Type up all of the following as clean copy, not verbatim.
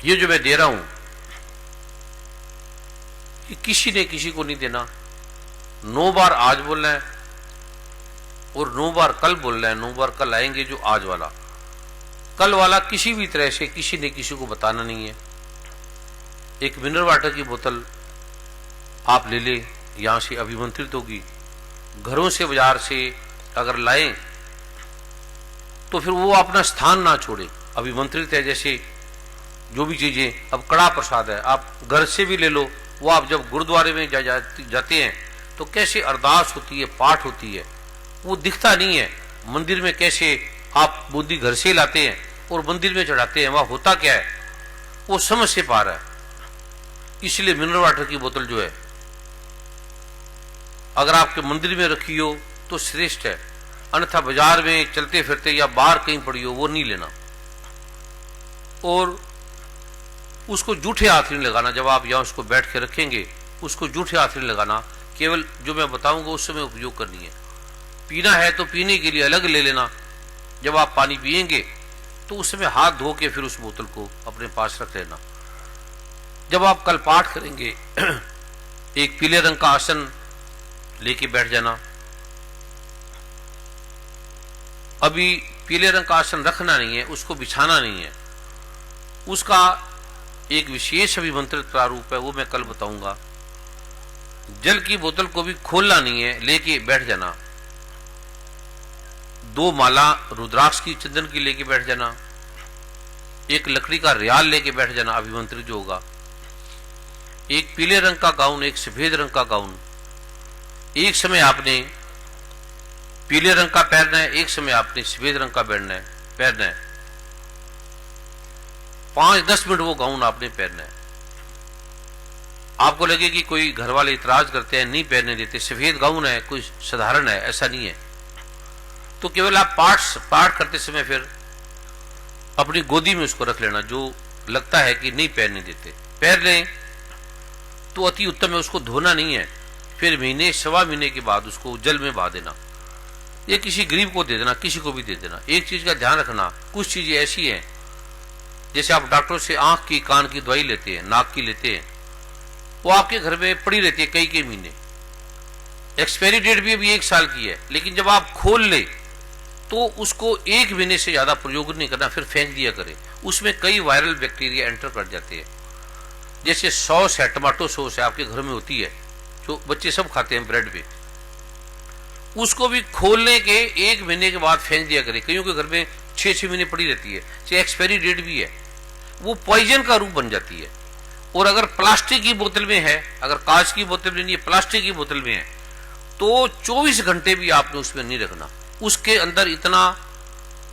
ये जो मैं दे रहा हूं ये किसी ने किसी को नहीं देना। 9 बार आज बोलना है और 9 बार कल बोलना है। 9 बार कल आएंगे जो आज वाला, कल वाला किसी भी तरह से किसी ने किसी को बताना नहीं है। एक मिनरल वाटर की बोतल आप ले ले, यहां से अभिमंत्रित होगी। घरों से बाजार से अगर लाएं तो फिर वो अपना स्थान ना छोड़े, अभिमंत्रित है। जैसे जो भी चीजें, अब कड़ा प्रसाद है, आप घर से भी ले लो, वो आप जब गुरुद्वारे में जाते हैं तो कैसे अरदास होती है, पाठ होती है, वो दिखता नहीं है। मंदिर में कैसे आप बुद्धि घर से लाते हैं और मंदिर में चढ़ाते हैं, वहां होता क्या है वो समझ से पार है। इसलिए मिनरल वाटर की बोतल जो है अगर आपके मंदिर में रखी हो तो श्रेष्ठ है, अन्यथा बाजार में चलते फिरते या बाहर कहीं पड़ी हो वो नहीं लेना। और उसको जूठे हाथ नहीं लगाना। जब आप यहां उसको बैठ के रखेंगे उसको जूठे हाथ नहीं लगाना, केवल जो मैं बताऊंगा उस समय उपयोग करनी है। पीना है तो पीने के लिए अलग ले लेना। जब आप पानी पिएंगे तो उस समय हाथ धो के फिर उस बोतल को अपने पास रख लेना। जब आप कल पाठ करेंगे एक पीले रंग का आसन लेके बैठ जाना। अभी पीले रंग का आसन रखना नहीं है, उसको बिछाना नहीं है, उसका एक विशेष अभिमंत्रित प्रारूप है, वो मैं कल बताऊंगा। जल की बोतल को भी खोलना नहीं है, लेके बैठ जाना। 2 माला रुद्राक्ष की चंदन की लेके बैठ जाना। एक लकड़ी का रियाल लेके बैठ जाना, अभिमंत्रित जो होगा। एक पीले रंग का गाउन, एक सफेद रंग का गाउन। एक समय आपने पीले रंग का पहनना है, एक समय आपने सफेद रंग का पहनना है। 5-10 मिनट वो गाउन आपने पहनना है। आपको लगे कि कोई घर वाले इतराज करते हैं, नहीं पहनने देते, सफेद गाउन है, कोई साधारण है, ऐसा नहीं है। तो केवल आप पाठ करते समय फिर अपनी गोदी में उसको रख लेना। जो लगता है कि नहीं पहनने देते, पहन लें तो अति उत्तम है। उसको धोना नहीं है, फिर महीने 1.25 महीने के बाद उसको जल में बहा देना। ये किसी गरीब को दे देना, किसी को भी दे देना। एक चीज का ध्यान रखना, कुछ चीजें ऐसी हैं जैसे आप डॉक्टर से आंख की कान की दवाई लेते हैं, नाक की लेते हैं, वो आपके घर में पड़ी रहती है कई महीने। एक्सपायरी डेट भी अभी 1 साल की है, लेकिन जब आप खोल ले तो उसको 1 महीने से ज्यादा प्रयोग नहीं करना, फिर फेंक दिया करे। उसमें कई वायरल बैक्टीरिया एंटर कर जाते हैं। जैसे सॉस है, टमाटो सॉस है, आपके घर में होती है, जो बच्चे सब खाते हैं ब्रेड पे, उसको भी खोलने के 1 महीने के बाद फेंक दिया करे। कईयों के घर में 6-6 महीने पड़ी रहती है, एक्सपायरी डेट भी है, वो पॉइजन का रूप बन जाती है। और अगर प्लास्टिक की बोतल में है, अगर कांच की बोतल में नहीं है, प्लास्टिक की बोतल में है, तो 24 घंटे भी आपने उसमें नहीं रखना। उसके अंदर इतना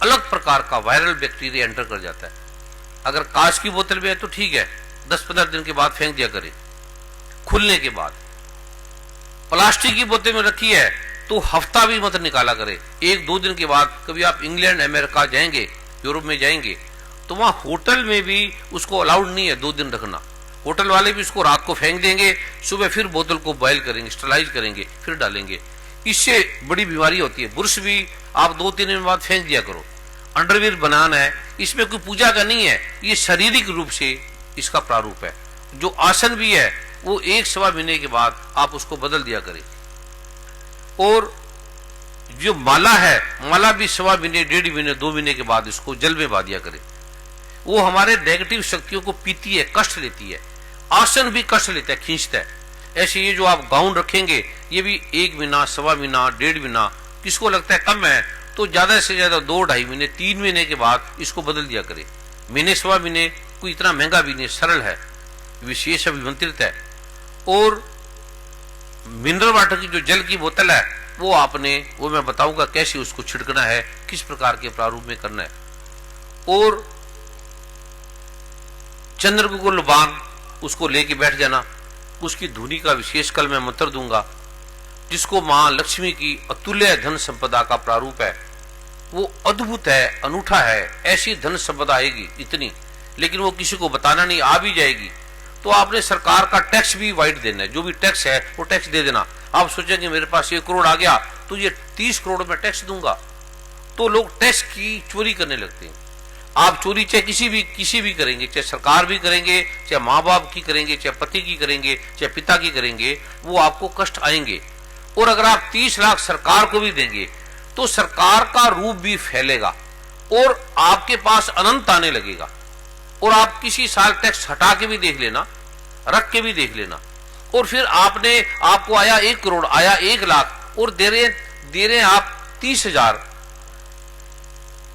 अलग प्रकार का वायरल बैक्टीरिया एंटर कर जाता है। अगर कांच की बोतल में है तो ठीक है, 10-15 दिन के बाद फेंक दिया करे खुलने के बाद। प्लास्टिक की बोतल में रखी है तो हफ्ता भी मत निकाला करे। 1-2 दिन के बाद कभी आप इंग्लैंड, अमेरिका जाएंगे, यूरोप में जाएंगे, तो वहां होटल में भी उसको अलाउड नहीं है 2 दिन रखना। होटल वाले भी उसको रात को फेंक देंगे, सुबह फिर बोतल को बॉयल करेंगे, स्टरलाइज करेंगे, फिर डालेंगे। इससे बड़ी बीमारी होती है। बुरश भी आप 2-3 दिन बाद फेंक दिया करो। अंडरवियर बनाना है, इसमें कोई पूजा का नहीं है, ये शारीरिक रूप से इसका प्रारूप है। जो आसन भी है वो 1-1.25 महीने के बाद आप उसको बदल दिया करें। और जो माला है, माला भी 1.25 महीने, 1.5 महीने, 2 महीने के बाद इसको जल में बहा दिया करे। वो हमारे नेगेटिव शक्तियों को पीती है, कष्ट लेती है। आसन भी कष्ट लेता है, खींचता है। ऐसे ये जो आप गाउन रखेंगे, ये भी 1 महीना, 1.25 महीना, 1.5 महीना, किसको लगता है कम है तो ज्यादा से ज्यादा 2-2.5 महीने, 3 महीने के बाद इसको बदल दिया करे। महीने 1.25 महीने कोई इतना महंगा भी नहीं, सरल है, विशेष अभिमंत्रित है। और मिनरल वाटर की जो जल की बोतल है वो मैं बताऊंगा कैसे उसको छिड़कना है, किस प्रकार के प्रारूप में करना है। और चंद्रगुल बाण उसको लेके बैठ जाना। उसकी धुनी का विशेष कल मैं मंत्र दूंगा, जिसको मां लक्ष्मी की अतुल्य धन संपदा का प्रारूप है। वो अद्भुत है, अनूठा है, ऐसी धन संपदा आएगी इतनी, लेकिन वो किसी को बताना नहीं, आ भी जाएगी। तो आपने सरकार का टैक्स भी वाइट देना है, जो भी टैक्स है वो टैक्स दे देना। आप सोचेंगे मेरे पास 1 करोड़ आ गया तो ये 30 करोड़ में टैक्स दूंगा, तो लोग टैक्स की चोरी करने लगते हैं। आप चोरी चाहे किसी भी करेंगे, चाहे सरकार भी करेंगे, चाहे माँ बाप की करेंगे, चाहे पति की करेंगे, चाहे पिता की करेंगे, वो आपको कष्ट आएंगे। और अगर आप 30 लाख सरकार को भी देंगे तो सरकार का रूप भी फैलेगा और आपके पास अनंत आने लगेगा। और आप किसी साल टैक्स हटा के भी देख लेना, रख के भी देख लेना, और फिर आपको आया 1 करोड़, आया 1 लाख और दे रहे आप 30,000।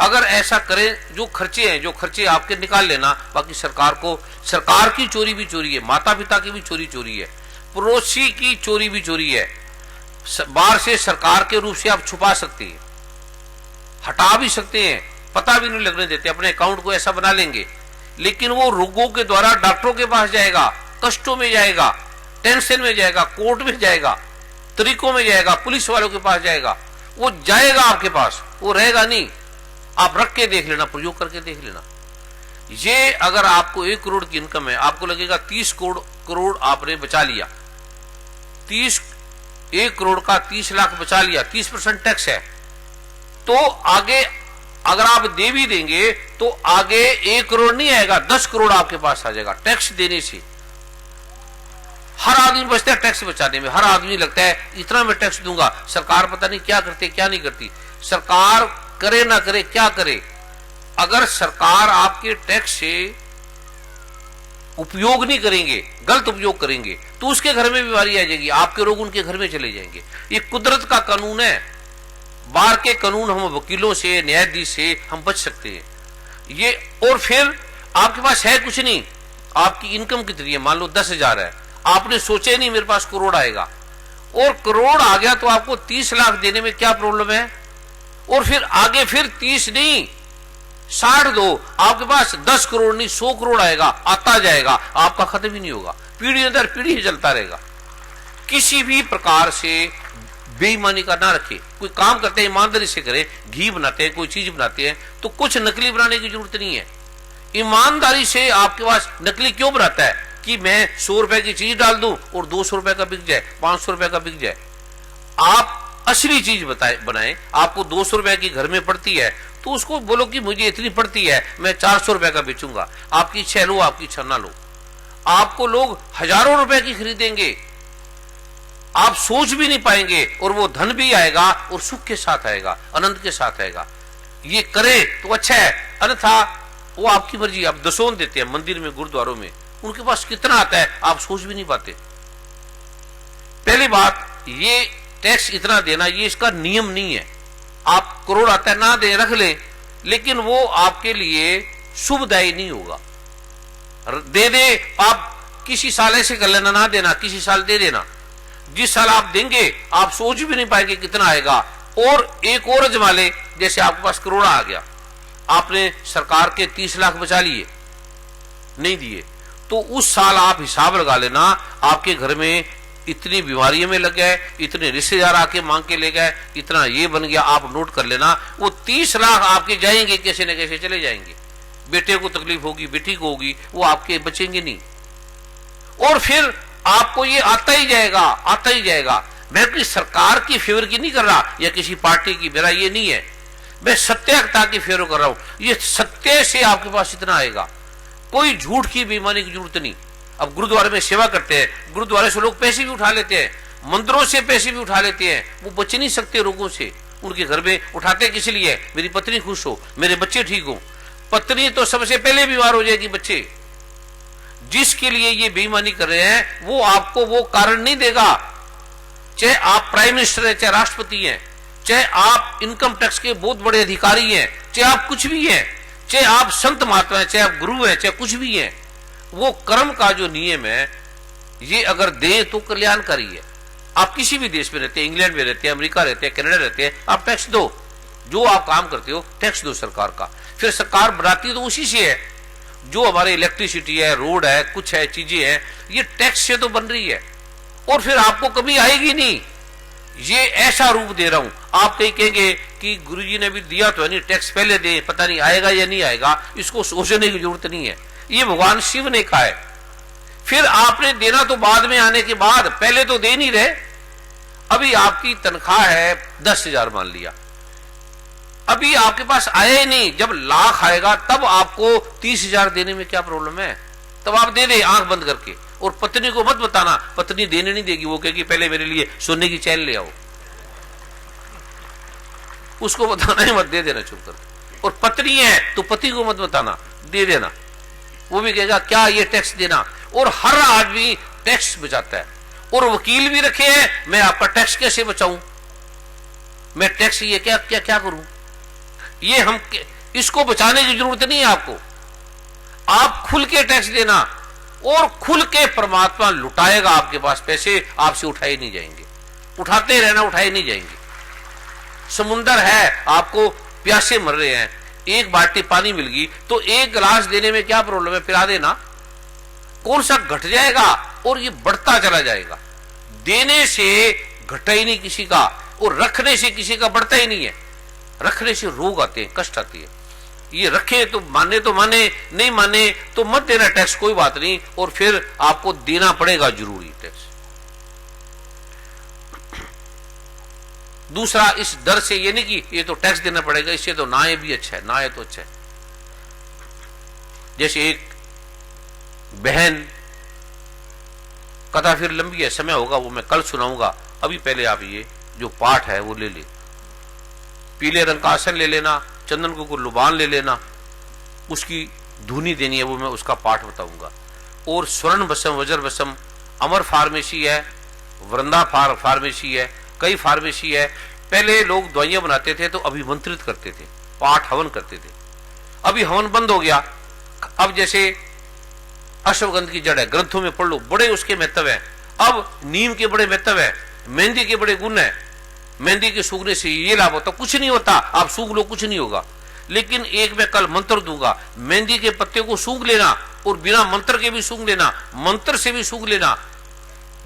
अगर ऐसा करें, जो खर्चे आपके निकाल लेना, बाकी सरकार की चोरी भी चोरी है, माता पिता की भी चोरी है, पड़ोसी की चोरी भी चोरी है। बाहर से सरकार के रूप से आप छुपा सकते हैं, हटा भी सकते हैं, पता भी नहीं लगने देते, अपने अकाउंट को ऐसा बना लेंगे, लेकिन वो रोगों के द्वारा डॉक्टरों के पास जाएगा, कष्टों में जाएगा, टेंशन में जाएगा, कोर्ट में जाएगा, तरीकों में जाएगा, पुलिस वालों के पास जाएगा, वो जाएगा आपके पास, वो रहेगा नहीं। आप रख के देख लेना, प्रयोग करके देख लेना। ये अगर आपको 1 करोड़ की इनकम है, आपको लगेगा 30 करोड़ आपने बचा लिया, 1 करोड़ का 30 लाख बचा लिया, 30% टैक्स है, तो आगे अगर आप दे भी देंगे तो आगे 1 करोड़ नहीं आएगा, 10 करोड़ आपके पास आ जाएगा टैक्स देने से। हर आदमी बचता है टैक्स बचाने में, हर आदमी लगता है इतना मैं टैक्स दूंगा, सरकार पता नहीं क्या करती क्या नहीं करती। सरकार करे ना करे, क्या करे, अगर सरकार आपके टैक्स से उपयोग नहीं करेंगे, गलत उपयोग करेंगे, तो उसके घर में बीमारी आ जाएगी, आपके रोग उनके घर में चले जाएंगे। ये कुदरत का कानून है। बाहर के कानून हम वकीलों से, न्यायाधीश से हम बच सकते हैं ये। और फिर आपके पास है कुछ नहीं, आपकी इनकम कितनी है, मान लो 10,000 है, आपने सोचे नहीं मेरे पास करोड़ आएगा, और करोड़ आ गया तो आपको 30 लाख देने में क्या प्रॉब्लम है। और फिर आगे फिर 30 नहीं 60 दो, आपके पास 10 करोड़ नहीं 100 करोड़ आएगा, आता जाएगा, आपका खत्म ही नहीं होगा, पीढ़ी दर पीढ़ी चलता रहेगा। किसी भी प्रकार से बेईमानी का ना रखे, कोई काम करते हैं ईमानदारी से करें, घी बनाते हैं, कोई चीज बनाते हैं, तो कुछ नकली बनाने की जरूरत नहीं है। ईमानदारी से आपके पास नकली क्यों बनाता है कि मैं 100 रुपए की चीज डाल दूं और 200 रुपए का बिक जाए, 500 रुपए का बिक जाए। आप असली चीज बनाएं। आपको 200 रुपए की घर में पड़ती है तो उसको बोलो कि मुझे इतनी पड़ती है, मैं 400 रुपए का बेचूंगा, आपकी इच्छा लो, आपकी इच्छा ना लो। आपको लोग हजारों रुपए की खरीदेंगे, आप सोच भी नहीं पाएंगे, और वो धन भी आएगा और सुख के साथ आएगा, आनंद के साथ आएगा। ये करे तो अच्छा है, अन्यथा वो आपकी मर्जी। आप दसों देते हैं मंदिर में, गुरुद्वारों में, उनके पास कितना आता है आप सोच भी नहीं पाते। पहली बात, ये टैक्स इतना देना ये इसका नियम नहीं है। आप करोड़ आता है ना दे, रख ले, लेकिन वो आपके लिए शुभदायी नहीं होगा। दे आप किसी साल ऐसे कर लेना, ना देना, किसी साल दे देना। जिस साल आप देंगे आप सोच भी नहीं पाएंगे कितना आएगा। और एक और अजमा ले, जैसे आपके पास करोड़ आ गया, आपने सरकार के 30 लाख बचा लिए, नहीं दिए, तो उस साल आप हिसाब लगा लेना, आपके घर में इतनी बीमारियों में लग गए, इतने रिश्तेदार आके मांग के ले गए, इतना ये बन गया, आप नोट कर लेना। वो 30 लाख आपके जाएंगे, कैसे न कैसे चले जाएंगे। बेटे को तकलीफ होगी, बेटी को होगी, वो आपके बचेंगे नहीं। और फिर आपको ये आता ही जाएगा। मैं किसी सरकार की फेवर की नहीं कर रहा या किसी पार्टी की, मेरा ये नहीं है, मैं सत्यता की फेवर कर रहा हूं। ये सत्य से आपके पास इतना आएगा, कोई झूठ की बेईमानी की जरूरत नहीं। अब गुरुद्वारे में सेवा करते हैं, गुरुद्वारे से लोग पैसे भी उठा लेते हैं, मंदिरों से पैसे भी उठा लेते हैं, वो बच नहीं सकते रोगों से। उनके घर में उठाते किस लिए, मेरी पत्नी खुश हो, मेरे बच्चे ठीक हो। पत्नी तो सबसे पहले बीमार हो जाएगी, बच्चे। जिसके लिए ये बेईमानी कर रहे हैं वो आपको वो कारण नहीं देगा, चाहे आप प्राइम मिनिस्टर हैं, चाहे राष्ट्रपति हैं, चाहे आप इनकम टैक्स के बहुत बड़े अधिकारी हैं, चाहे आप कुछ भी हैं, चाहे आप संत महात्मा हैं, चाहे आप गुरु हैं, चाहे कुछ भी हैं। वो कर्म का जो नियम है, ये अगर दें तो कल्याणकारी है। आप किसी भी देश में रहते हैं, इंग्लैंड में रहते हैं, अमेरिका रहते हैं, कनाडा रहते हैं, आप टैक्स दो, जो आप काम करते हो टैक्स दो सरकार का। फिर सरकार बनाती तो उसी से है, जो हमारे इलेक्ट्रिसिटी है, रोड है, कुछ है, चीजें हैं, ये टैक्स से तो बन रही है। और फिर आपको कभी आएगी नहीं। ये ऐसा रूप दे रहा हूं, आप कहीं कहेंगे कि गुरुजी ने भी दिया तो है नहीं, टैक्स पहले दे, पता नहीं आएगा या नहीं आएगा, इसको सोचने की जरूरत नहीं है। ये भगवान शिव ने कहा है। फिर आपने देना तो बाद में आने के बाद, पहले तो दे नहीं रहे। अभी आपकी तनख्वाह है 10,000 मान लिया, अभी आपके पास आया ही नहीं, जब लाख आएगा तब आपको 30,000 देने में क्या प्रॉब्लम है? तब आप दे दे आंख बंद करके। और पत्नी को मत बताना, पत्नी देने नहीं देगी, वो कहेगी पहले मेरे लिए सोने की चैन ले आओ। उसको बताना ही मत, दे देना चुप कर। और पत्नी है तो पति को मत बताना, दे देना। वो भी कहेगा क्या ये टैक्स देना। और हर आदमी टैक्स बचाता है, और वकील भी रखे हैं, मैं आपका टैक्स कैसे बचाऊं, मैं टैक्स ये क्या क्या क्या करूं। ये हम इसको बचाने की जरूरत नहीं है आपको। आप खुल के टैक्स देना, और खुल के परमात्मा लुटाएगा आपके पास पैसे, आपसे उठाए नहीं जाएंगे। उठाते रहना, उठाए नहीं जाएंगे। समुंदर है, आपको प्यासे मर रहे हैं, एक बाल्टी पानी मिल गई तो एक गिलास देने में क्या प्रॉब्लम है, पिला देना। कौन सा घट जाएगा, और ये बढ़ता चला जाएगा। देने से घटा ही नहीं किसी का, और रखने से किसी का बढ़ता ही नहीं है। रखने से रोग आते हैं, कष्ट आती है। ये रखे तो माने, नहीं माने तो मत देना टैक्स, कोई बात नहीं, और फिर आपको देना पड़ेगा जरूरी टैक्स। दूसरा, इस डर से ये नहीं कि ये तो टैक्स देना पड़ेगा, इससे तो ना ये भी अच्छा है, ना ये तो अच्छा है। जैसे एक बहन, कथा फिर लंबी है, समय होगा वो मैं कल सुनाऊंगा। अभी पहले आप ये जो पाठ है वो ले ले। पीले रंग का आसन ले लेना, चंदन को लुबान ले लेना, उसकी धुनी देनी है, वो मैं उसका पाठ बताऊंगा। और स्वर्ण भस्म, वज्र भस्म, अमर फार्मेसी है, वृंदा फार्मेसी है, कई फार्मेसी है। पहले लोग दवाइयां बनाते थे तो अभिमंत्रित करते थे, पाठ हवन करते थे। अभी हवन बंद हो गया। अब जैसे अश्वगंध की जड़ है, ग्रंथों में पढ़ लो, बड़े उसके महत्व है। अब नीम के बड़े महत्व है, मेहंदी के बड़े गुण है। मेहंदी के सूखने से ये लाभ होता, कुछ नहीं होता, आप सूख लो कुछ नहीं होगा। लेकिन एक मैं कल मंत्र दूंगा, मेहंदी के पत्ते को सूख लेना, और बिना मंत्र के भी सूख लेना, मंत्र से भी सूख लेना।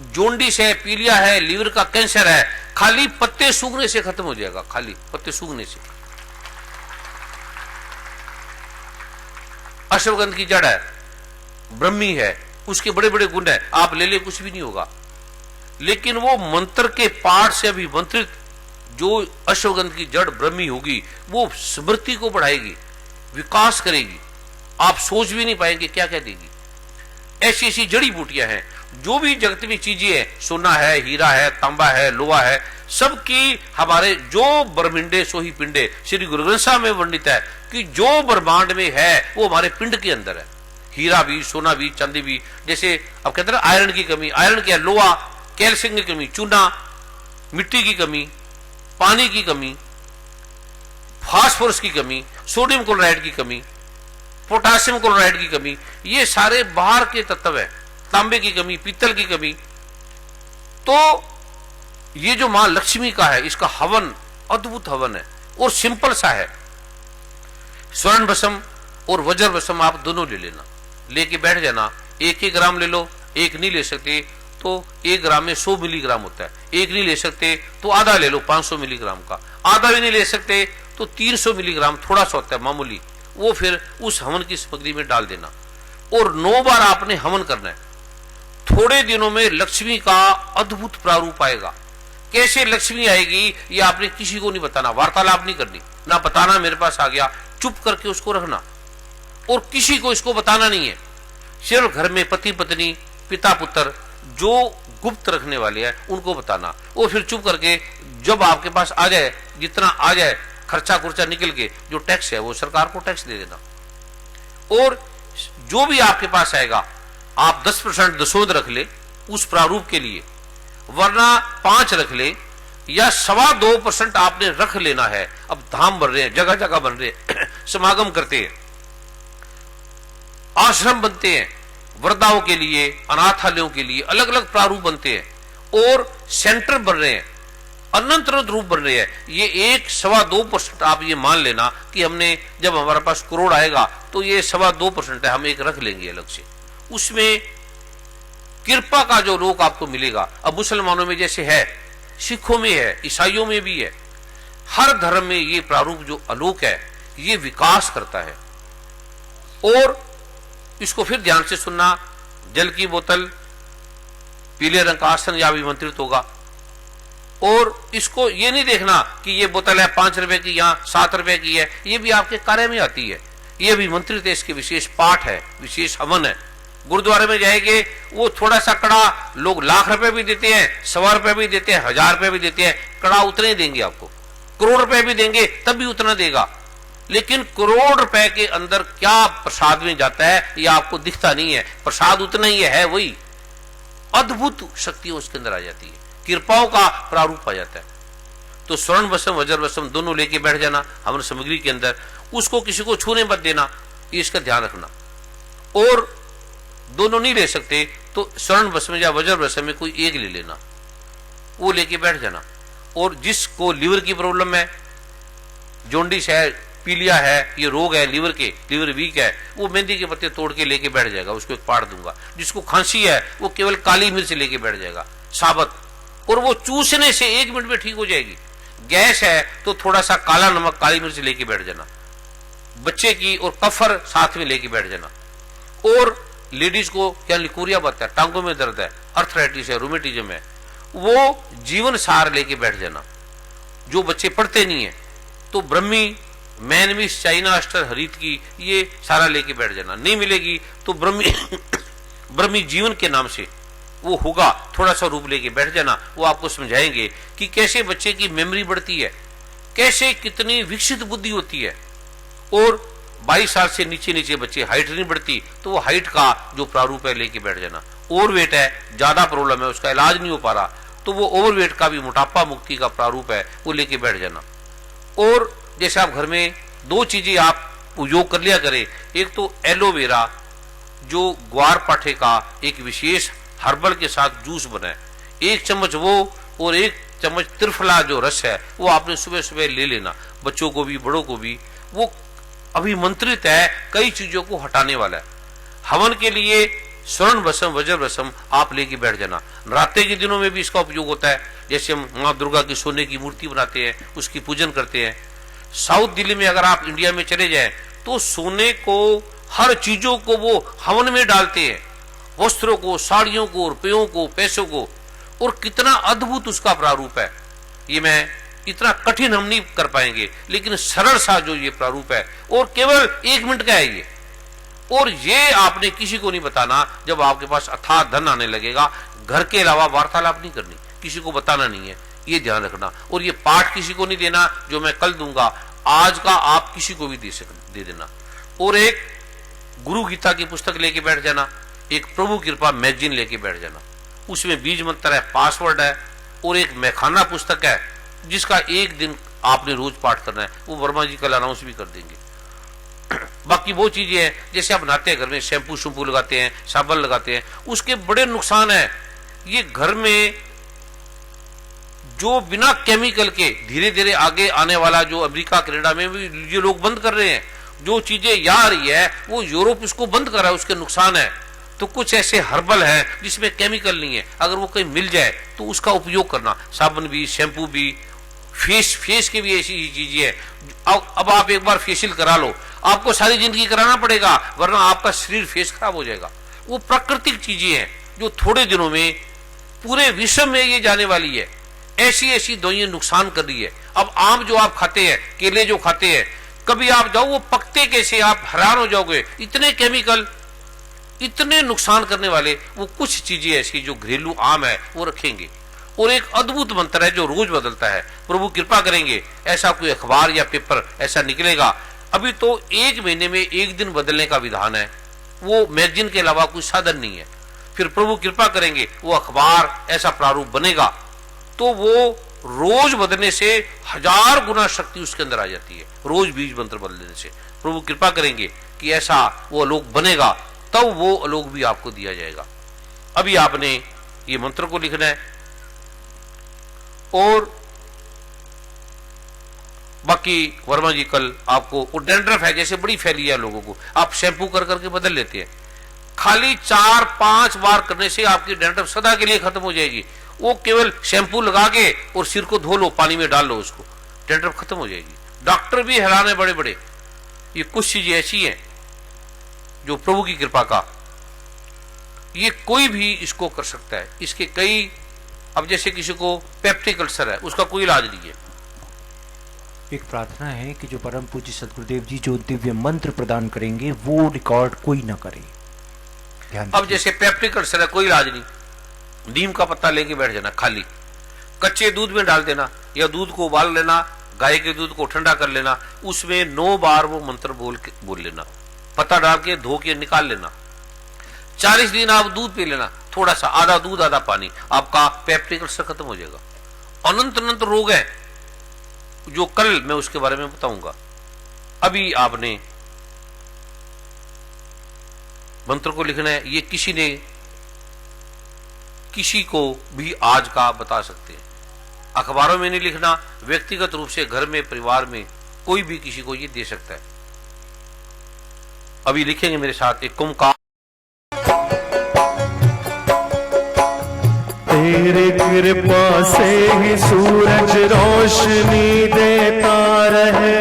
जोंडिस है, पीलिया है, लीवर का कैंसर है, खाली पत्ते सूखने से खत्म हो जाएगा, खाली पत्ते सूखने से। अश्वगंध की जड़ है, ब्रह्मी है, उसके बड़े बड़े गुण है, आप ले ले कुछ भी नहीं होगा। लेकिन वो मंत्र के पाठ से अभिमंत्रित जो अश्वगंध की जड़ ब्रह्मी होगी, वो स्मृति को बढ़ाएगी, विकास करेगी, आप सोच भी नहीं पाएंगे क्या क्या देगी। ऐसी ऐसी जड़ी बूटियां हैं। जो भी जगत में चीजें हैं, सोना है, हीरा है, तांबा है, लोहा है, सबकी हमारे जो ब्रह्मिंडे सो ही पिंडे, श्री गुरु ग्रंथ साहब में वर्णित है कि जो ब्रह्मांड में है वो हमारे पिंड के अंदर है। हीरा भी, सोना भी, चांदी भी। जैसे अब कहते हैं आयरन की कमी, आयरन क्या, लोहा, कैल्शियम की कमी, चूना, मिट्टी की कमी, पानी की कमी, फास्फोरस की कमी, सोडियम क्लोराइड की कमी, पोटासियम क्लोराइड की कमी, ये सारे बाहर के तत्व है। तांबे की कमी, पीतल की कमी। तो ये जो मां लक्ष्मी का है, इसका हवन अद्भुत हवन है, और सिंपल सा है। स्वर्ण भस्म और वज्र भस्म आप दोनों ले लेना, लेके बैठ जाना। 1 ग्राम ले लो, एक नहीं ले सकते तो 1 ग्राम में 100 मिलीग्राम होता है। एक नहीं ले सकते तो आधा ले लो, 500 मिलीग्राम का। आधा भी नहीं ले सकते तो 300 मिलीग्राम, थोड़ा सा होता है मामूली, वो फिर उस हवन की सामग्री में डाल देना। और 9 बार आपने हवन करना है। थोड़े दिनों में लक्ष्मी का अद्भुत प्रारूप आएगा। कैसे लक्ष्मी आएगी ये आपने किसी को नहीं बताना, वार्तालाप नहीं करनी, ना बताना मेरे पास आ गया, चुप करके उसको रखना, और किसी को इसको बताना नहीं है। सिर्फ घर में पति पत्नी, पिता पुत्र जो गुप्त रखने वाले हैं उनको बताना, और फिर चुप करके जब आपके पास आ जाए, जितना आ जाए खर्चा खुर्चा निकल के, जो टैक्स है वो सरकार को टैक्स दे देना। और जो भी आपके पास आएगा आप 10% दसोद रख ले उस प्रारूप के लिए, वरना 5 रख ले, या 2.25% आपने रख लेना है। अब धाम बन रहे हैं, जगह जगह बन रहे हैं, समागम करते हैं, आश्रम बनते हैं, वृद्धाओं के लिए, अनाथालयों के लिए अलग अलग प्रारूप बनते हैं, और सेंटर बन रहे हैं, अनंत रूप बन रहे हैं। ये 1-2.25% आप ये मान लेना कि हमने, जब हमारे पास करोड़ आएगा तो ये 2.25% है, हम एक रख लेंगे अलग से। उसमें कृपा का जो रोक आपको मिलेगा। अब मुसलमानों में जैसे है, सिखों में है, ईसाइयों में भी है, हर धर्म में ये प्रारूप जो आलोक है ये विकास करता है। और इसको फिर ध्यान से सुनना। जल की बोतल, पीले रंग का आसन या अभिमंत्रित होगा, और इसको ये नहीं देखना कि ये बोतल है 5 रुपए की, यहाँ 7 रुपए की है, ये भी आपके कार्य में आती है। ये भी मंत्रित है, इसके विशेष पाठ है, विशेष हवन है। गुरुद्वारे में जाएंगे, वो थोड़ा सा कड़ा लोग लाख रुपए भी देते हैं, 100 रुपए भी देते हैं, 1000 रुपए भी देते हैं, कड़ा उतने ही देंगे आपको। करोड़ रुपए भी देंगे तब भी उतना देगा, लेकिन करोड़ रुपए के अंदर क्या प्रसाद में जाता है ये आपको दिखता नहीं है। प्रसाद उतना ही है, वही अद्भुत शक्ति उसके अंदर आ जाती है, कृपाओं का प्रारूप आ जाता है। तो स्वर्ण वसम वज्र वसम दोनों लेके बैठ जाना हमारी सामग्री के अंदर, उसको किसी को छूने मत देना, इसका ध्यान रखना। और दोनों नहीं ले सकते तो स्वर्ण वसम या वज्र वसम में कोई एक ले लेना, वो लेके बैठ जाना। और जिसको लीवर की प्रॉब्लम है, जॉन्डिस है, पीलिया है, ये रोग है लीवर के, लीवर वीक है, वो मेहंदी के पत्ते तोड़ के लेके बैठ जाएगा, उसको एक पाड़ दूंगा। जिसको खांसी है वो केवल काली मिर्च लेके बैठ जाएगा साबत, और वो चूसने से 1 मिनट में ठीक हो जाएगी। गैस है तो थोड़ा सा काला नमक काली मिर्च लेके बैठ जाना, बच्चे की और कफर साथ में लेके बैठ जाना। और लेडीज को क्या लिकोरिया बता है, टांगों में दर्द है, अर्थराइटिस है, रोमेटिज्म है, वो जीवन सार लेके बैठ जाना। जो बच्चे पढ़ते नहीं है तो ब्रह्मी मैनमिस चाइना अस्टर हरित की ये सारा लेके बैठ जाना। नहीं मिलेगी तो ब्रह्मी जीवन के नाम से वो होगा, थोड़ा सा रूप लेके बैठ जाना। वो आपको समझाएंगे कि कैसे बच्चे की मेमोरी बढ़ती है, कैसे कितनी विकसित बुद्धि होती है। और 22 साल से नीचे नीचे बच्चे हाइट नहीं बढ़ती तो वो हाइट का जो प्रारूप है लेके बैठ जाना। ओवरवेट है, ज्यादा प्रॉब्लम है, उसका इलाज नहीं हो पा रहा तो वो ओवरवेट का भी मोटापा मुक्ति का प्रारूप है, वो लेके बैठ जाना। और जैसे आप घर में 2 चीजें आप उपयोग कर लिया करें, एक तो एलोवेरा जो ग्वार पाठे का एक विशेष हर्बल के साथ जूस बनाए, 1 चम्मच वो, और 1 चम्मच त्रिफला जो रस है वो आपने सुबह सुबह ले लेना, बच्चों को भी बड़ों को भी। वो अभिमंत्रित है, कई चीजों को हटाने वाला है। हवन के लिए स्वर्ण वसम वज्र वसम आप लेके बैठ जाना। नवरात्रि के दिनों में भी इसका उपयोग होता है, जैसे हम माँ दुर्गा की सोने की मूर्ति बनाते हैं, उसकी पूजन करते हैं। साउथ दिल्ली में अगर आप इंडिया में चले जाएं तो सोने को, हर चीजों को वो हवन में डालते हैं, वस्त्रों को, साड़ियों को, रुपयों को, पैसों को। और कितना अद्भुत उसका प्रारूप है, ये मैं इतना कठिन हम नहीं कर पाएंगे, लेकिन सरल सा जो ये प्रारूप है, और केवल 1 मिनट का है ये। और ये आपने किसी को नहीं बताना। जब आपके पास अथाह धन आने लगेगा, घर के अलावा वार्तालाप नहीं करनी, किसी को बताना नहीं है, ये ध्यान रखना। और ये पाठ किसी को नहीं देना जो मैं कल दूंगा, आज का आप किसी को भी दे देना। और एक गुरु गीता की पुस्तक लेके बैठ जाना, एक प्रभु कृपा मैगजीन लेके बैठ जाना, उसमें बीज मंत्र है, पासवर्ड है, और एक मैखाना पुस्तक है जिसका 1 दिन आपने रोज पाठ करना है। वो वर्मा जी कल अनाउंस भी कर देंगे। बाकी वो चीजें हैं जैसे आप नहाते हैं घर में, शैम्पू शैम्पू लगाते हैं, साबुन लगाते हैं, उसके बड़े नुकसान है। ये घर में जो बिना केमिकल के धीरे धीरे आगे आने वाला, जो अमेरिका कनाडा में भी ये लोग बंद कर रहे हैं, जो चीजें यहाँ आ रही है वो यूरोप इसको बंद कर रहा है, उसके नुकसान है। तो कुछ ऐसे हर्बल है जिसमें केमिकल नहीं है, अगर वो कहीं मिल जाए तो उसका उपयोग करना। साबुन भी, शैम्पू भी, फेस के भी ऐसी चीजें है। अब आप एक बार फेशियल करा लो, आपको सारी जिंदगी कराना पड़ेगा, वरना आपका शरीर फेस खराब हो जाएगा। वो प्राकृतिक चीजें हैं जो थोड़े दिनों में पूरे विश्व में ये जाने वाली है। ऐसी ऐसी दवाइयां नुकसान कर रही है। अब आम जो आप खाते हैं, केले जो खाते हैं, कभी आप जाओ वो पकते कैसे, आप हैरान हो जाओगे, इतने केमिकल, इतने नुकसान करने वाले। वो कुछ चीजें ऐसी जो घरेलू आम है वो रखेंगे। और एक अद्भुत मंत्र है जो रोज बदलता है, प्रभु कृपा करेंगे ऐसा कोई अखबार या पेपर ऐसा निकलेगा। अभी तो 1 महीने में 1 दिन बदलने का विधान है, वो मैगजीन के अलावा कोई साधन नहीं है। फिर प्रभु कृपा करेंगे वो अखबार ऐसा प्रारूप बनेगा, तो वो रोज बदलने से 1000 गुना शक्ति उसके अंदर आ जाती है, रोज बीज मंत्र बदलने से। प्रभु कृपा करेंगे कि ऐसा वो आलोक बनेगा, तब वो आलोक भी आपको दिया जाएगा। अभी आपने ये मंत्र को लिखना है। और बाकी वर्मा जी कल आपको, वो डैंड्रफ है जैसे बड़ी फैली है लोगों को, आप शैम्पू कर करके बदल लेते हैं, खाली 4-5 बार करने से आपकी डैंड्रफ सदा के लिए खत्म हो जाएगी। वो केवल शैम्पू लगा के और सिर को धो लो, पानी में डाल लो उसको, डैंड्रफ खत्म हो जाएगी। डॉक्टर भी हैरान है बड़े बड़े। ये कुछ चीजें ऐसी हैं जो प्रभु की कृपा का, ये कोई भी इसको कर सकता है। इसके कई अब जैसे किसी को पेप्टिक अल्सर है, उसका कोई इलाज नहीं है। एक प्रार्थना है कि जो परम पूज्य सदगुरुदेव जी जो दिव्य मंत्र प्रदान करेंगे वो रिकॉर्ड कोई ना करे। अब जैसे पेप्टिक अल्सर है, कोई इलाज नहीं, नीम का पत्ता लेके बैठ जाना, खाली कच्चे दूध में डाल देना या दूध को उबाल लेना, गाय के दूध को ठंडा कर लेना, उसमें 9 बार वो मंत्र बोल लेना, पत्ता डाल के धो के निकाल लेना। 40 दिन आप दूध पी लेना, थोड़ा सा, आधा दूध आधा पानी, आपका पेप्टिक अल्सर खत्म हो जाएगा। अनंत अनंत रोग है जो कल मैं उसके बारे में बताऊंगा। अभी आपने मंत्र को लिखना है, ये किसी को भी आज का बता सकते हैं। अखबारों में नहीं लिखना, व्यक्तिगत रूप से घर में परिवार में कोई भी किसी को ये दे सकता है। अभी लिखेंगे मेरे साथ एक कुमकार। तेरे कृपा से ही सूरज रोशनी देता रहे,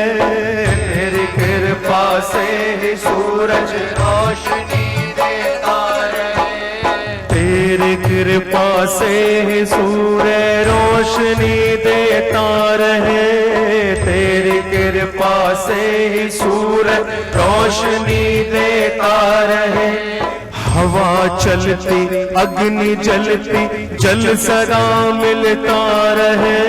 तेरी कृपा से ही सूरज रोशनी देता रहे, तेरी कृपा से ही सूरज रोशनी देता रहे, तेरी कृपा से ही सूरज रोशनी देता रहे। हवा चलती अग्नि जलती जल सदा मिलता रहे,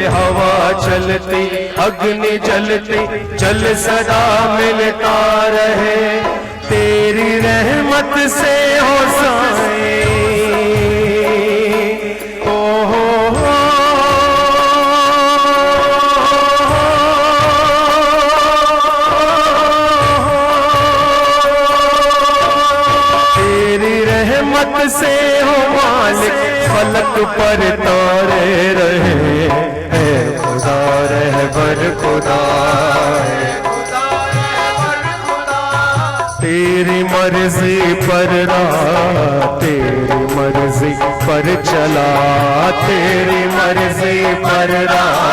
हवा चलती अग्नि जलती जल सदा मिलता रहे, तेरी रहमत से हो साए से हो मालिक, फलक पर तारे रहे, है खुदा रहबर खुदा, तेरी मर्जी पर राह, तेरी मर्जी पर चला, तेरी मर्जी पर राह,